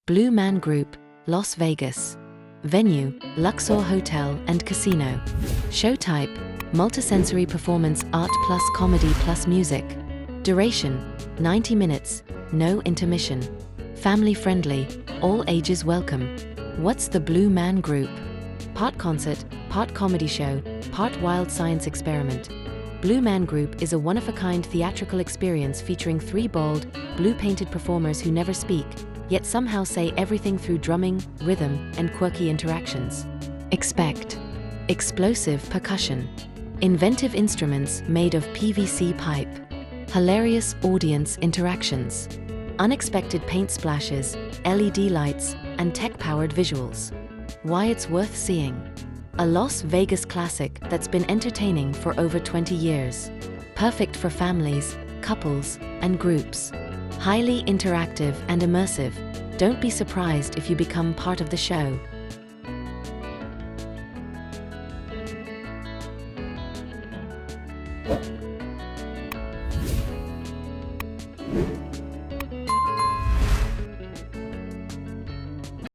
Blue Man Group, Las Vegas. Venue, Luxor Hotel and Casino. Show type, multisensory performance art plus comedy plus music. Duration, 90 minutes, no intermission. Family friendly, all ages welcome. What's the Blue Man Group? Part concert, part comedy show, part wild science experiment. Blue Man Group is a one-of-a-kind theatrical experience featuring 3 bold, blue-painted performers who never speak, yet somehow say everything through drumming, rhythm, and quirky interactions. Expect explosive percussion, inventive instruments made of PVC pipe, hilarious audience interactions, unexpected paint splashes, LED lights, and tech-powered visuals. Why it's worth seeing. A Las Vegas classic that's been entertaining for over 20 years. Perfect for families, couples, and groups. Highly interactive and immersive. Don't be surprised if you become part of the show.